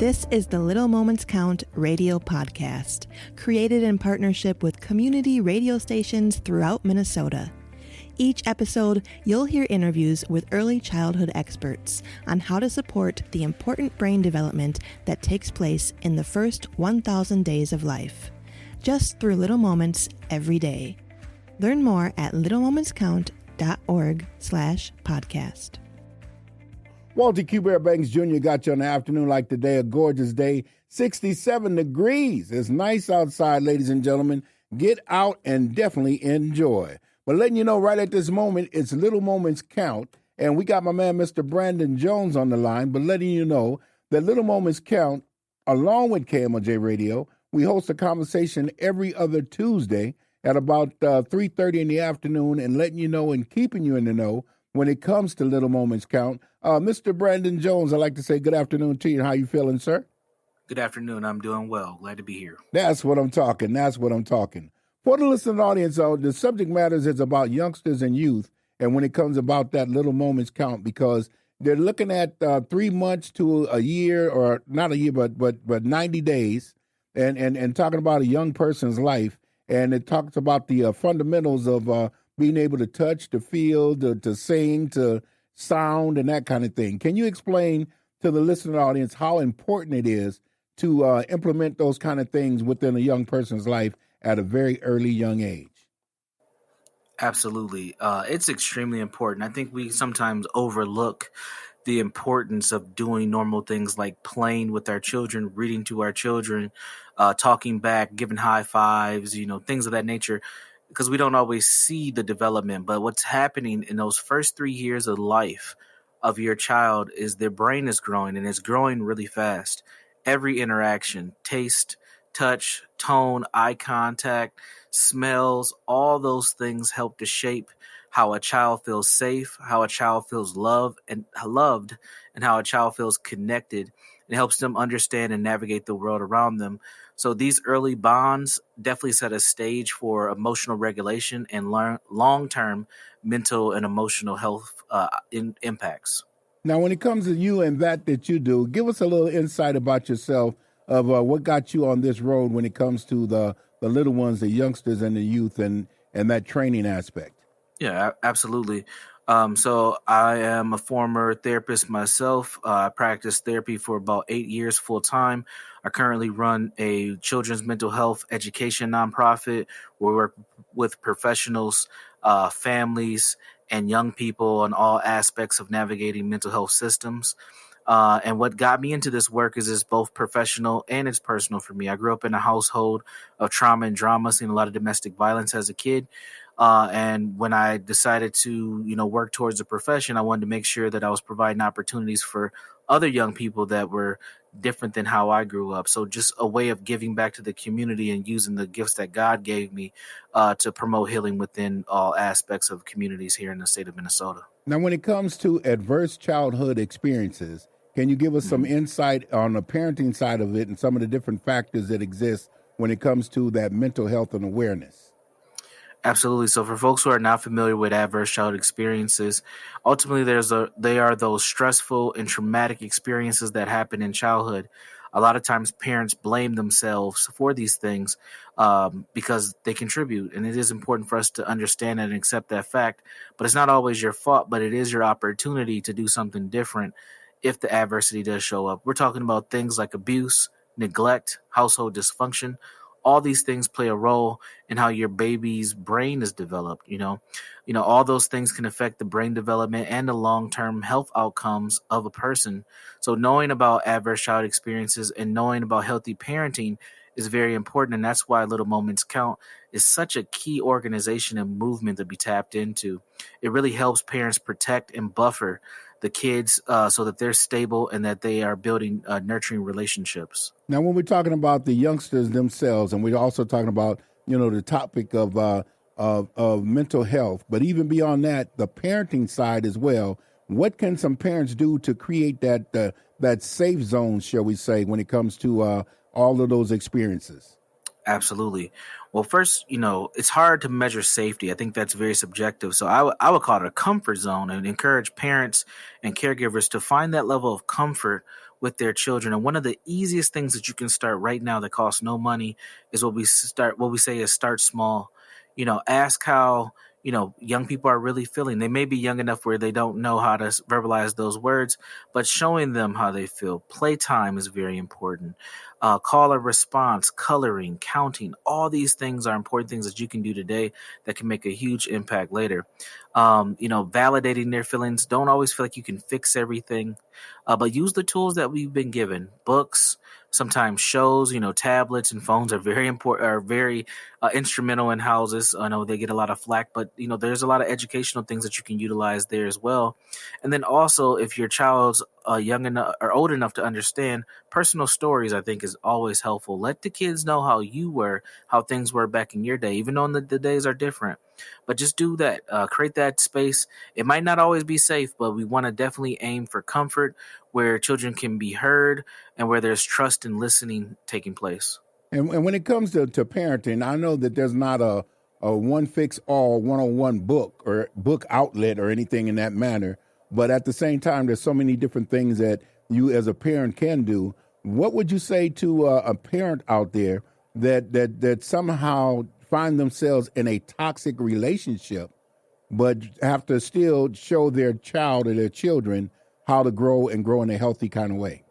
This is the Little Moments Count radio podcast, created in partnership with community radio stations throughout Minnesota. Each episode, you'll hear interviews with early childhood experts on how to support the important brain development that takes place in the first 1,000 days of life, just through little moments every day. Learn more at littlemomentscount.org/podcast. Walter Q. Bear Banks Jr. got you on the afternoon like today, a gorgeous day, 67 degrees. It's nice outside, ladies and gentlemen. Get out and definitely enjoy. But letting you know right at this moment, it's Little Moments Count, and we got my man, Mr. Brandon Jones, on the line, but letting you know that Little Moments Count, along with KMOJ Radio, we host a conversation every other Tuesday at about 3:30 in the afternoon, and letting you know and keeping you in the know when it comes to Little Moments Count. Mr. Brandon Jones, I'd like to say good afternoon to you. How you feeling, sir? Good afternoon. I'm doing well. Glad to be here. That's what I'm talking. For the listening audience, the subject matters is about youngsters and youth, and when it comes about that Little Moments Count, because they're looking at 3 months to a year, or not a year, but 90 days, and talking about a young person's life, and it talks about the fundamentals of being able to touch, to feel, to sing, to sound, and that kind of thing. Can you explain to the listening audience how important it is to implement those kind of things within a young person's life at a very early young age? Absolutely. It's extremely important. I think we sometimes overlook the importance of doing normal things like playing with our children, reading to our children, talking back, giving high fives, things of that nature, because we don't always see the development. But what's happening in those first 3 years of life of your child is their brain is growing, and it's growing really fast. Every interaction, taste, touch, tone, eye contact, smells, all those things help to shape how a child feels safe, how a child feels loved, and how a child feels connected. It helps them understand and navigate the world around them. So these early bonds definitely set a stage for emotional regulation and long-term mental and emotional health impacts. Now, when it comes to you and that you do, give us a little insight about yourself of what got you on this road when it comes to the little ones, the youngsters and the youth, and that training aspect. Yeah, absolutely. So I am a former therapist myself. I practiced therapy for about 8 years full time. I currently run a children's mental health education nonprofit where we work with professionals, families, and young people on all aspects of navigating mental health systems. And what got me into this work is it's both professional and it's personal for me. I grew up in a household of trauma and drama, seeing a lot of domestic violence as a kid. And when I decided to, work towards a profession, I wanted to make sure that I was providing opportunities for other young people that were different than how I grew up. So just a way of giving back to the community and using the gifts that God gave me to promote healing within all aspects of communities here in the state of Minnesota. Now, when it comes to adverse childhood experiences, can you give us some insight on the parenting side of it and some of the different factors that exist when it comes to that mental health and awareness? Absolutely. So for folks who are not familiar with adverse childhood experiences, ultimately they are those stressful and traumatic experiences that happen in childhood. A lot of times parents blame themselves for these things because they contribute. And it is important for us to understand and accept that fact. But it's not always your fault, but it is your opportunity to do something different if the adversity does show up. We're talking about things like abuse, neglect, household dysfunction. All these things play a role in how your baby's brain is developed. All those things can affect the brain development and the long-term health outcomes of a person. So knowing about adverse child experiences and knowing about healthy parenting is very important. And that's why Little Moments Count is such a key organization and movement to be tapped into. It really helps parents protect and buffer the kids so that they're stable and that they are building nurturing relationships. Now, when we're talking about the youngsters themselves, and we're also talking about, the topic of mental health, but even beyond that, the parenting side as well, what can some parents do to create that safe zone, shall we say, when it comes to all of those experiences? Absolutely. Well, first, it's hard to measure safety. I think that's very subjective. So I would call it a comfort zone and encourage parents and caregivers to find that level of comfort with their children. And one of the easiest things that you can start right now that costs no money is what we say is start small. Ask how, young people are really feeling. They may be young enough where they don't know how to verbalize those words, but showing them how they feel. Playtime is very important. Call and response, coloring, counting, all these things are important things that you can do today that can make a huge impact later. Validating their feelings. Don't always feel like you can fix everything, but use the tools that we've been given. Books, sometimes shows, tablets and phones are very important, are very instrumental in houses. I know they get a lot of flack, but there's a lot of educational things that you can utilize there as well. And then also, if your child's young enough or old enough to understand, personal stories I think is always helpful. Let the kids know how you were, how things were back in your day, even though the days are different. But just do that. Create that space. It might not always be safe, but we want to definitely aim for comfort where children can be heard and where there's trust and listening taking place. And when it comes to parenting, I know that there's not a one-fix-all, one-on-one book or book outlet or anything in that manner. But at the same time, there's so many different things that you as a parent can do. What would you say to a parent out there that somehow find themselves in a toxic relationship, but have to still show their child or their children how to grow in a healthy kind of way?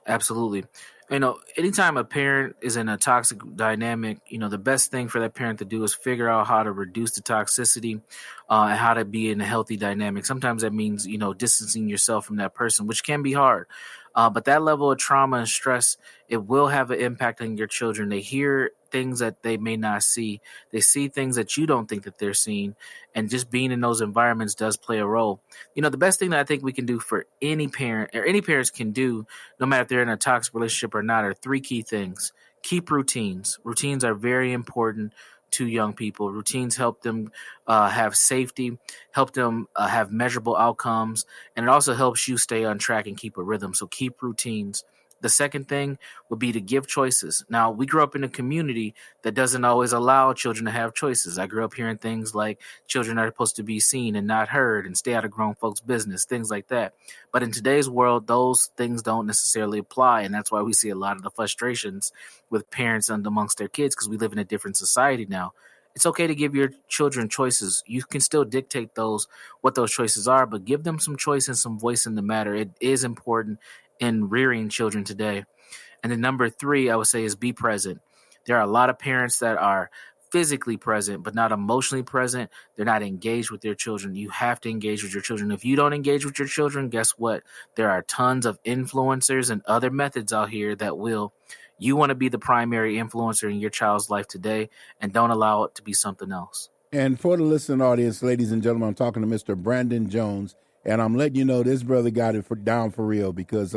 Absolutely. Anytime a parent is in a toxic dynamic, the best thing for that parent to do is figure out how to reduce the toxicity and how to be in a healthy dynamic. Sometimes that means, distancing yourself from that person, which can be hard. But that level of trauma and stress, it will have an impact on your children. They hear things that they may not see. They see things that you don't think that they're seeing. And just being in those environments does play a role. The best thing that I think we can do for any parent or any parents can do, no matter if they're in a toxic relationship or not, are three key things. Keep routines. Routines are very important to young people. Routines help them have safety, help them have measurable outcomes, and it also helps you stay on track and keep a rhythm. So keep routines. The second thing would be to give choices. Now, we grew up in a community that doesn't always allow children to have choices. I grew up hearing things like children are supposed to be seen and not heard and stay out of grown folks' business, things like that. But in today's world, those things don't necessarily apply. And that's why we see a lot of the frustrations with parents and amongst their kids, because we live in a different society now. It's okay to give your children choices. You can still dictate what those choices are, but give them some choice and some voice in the matter. It is important in rearing children today. And then number 3, I would say, is be present. There are a lot of parents that are physically present, but not emotionally present. They're not engaged with their children. You have to engage with your children. If you don't engage with your children, guess what? There are tons of influencers and other methods out here that will. You want to be the primary influencer in your child's life today, and don't allow it to be something else. And for the listening audience, ladies and gentlemen, I'm talking to Mr. Brandon Jones, and I'm letting you know this brother got it down for real, because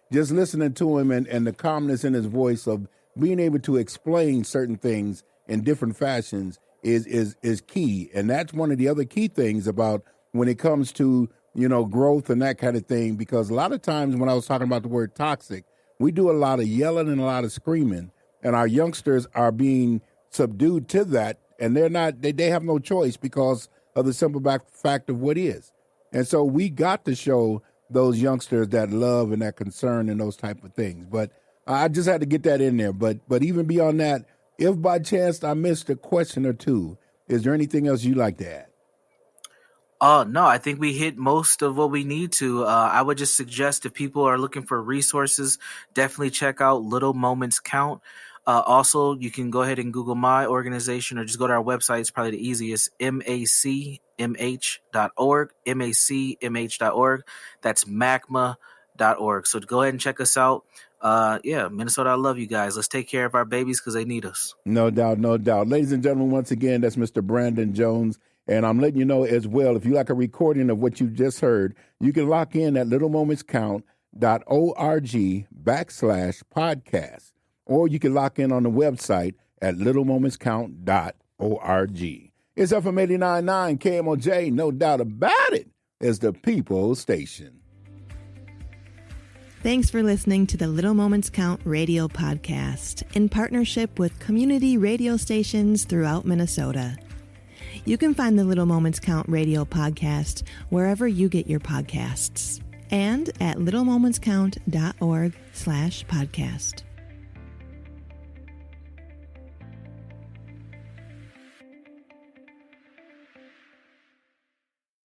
just listening to him and the calmness in his voice of being able to explain certain things in different fashions is key. And that's one of the other key things about when it comes to, growth and that kind of thing, because a lot of times when I was talking about the word toxic, we do a lot of yelling and a lot of screaming, and our youngsters are being subdued to that, and they have no choice because of the simple fact of what is. And so we got to show those youngsters that love and that concern and those type of things. But I just had to get that in there. But even beyond that, if by chance I missed a question or two, is there anything else you'd like to add? No, I think we hit most of what we need to. I would just suggest, if people are looking for resources, definitely check out Little Moments Count. Also, you can go ahead and Google my organization, or just go to our website. It's probably the easiest, macmh.org, macmh.org. That's macma.org. So go ahead and check us out. Minnesota, I love you guys. Let's take care of our babies because they need us. No doubt, no doubt. Ladies and gentlemen, once again, that's Mr. Brandon Jones. And I'm letting you know as well, if you like a recording of what you just heard, you can lock in at littlemomentscount.org/podcast. Or you can lock in on the website at littlemomentscount.org. It's FM 89.9 KMOJ, no doubt about it, is the People's Station. Thanks for listening to the Little Moments Count radio podcast in partnership with community radio stations throughout Minnesota. You can find the Little Moments Count radio podcast wherever you get your podcasts. and at littlemomentscount.org/podcast.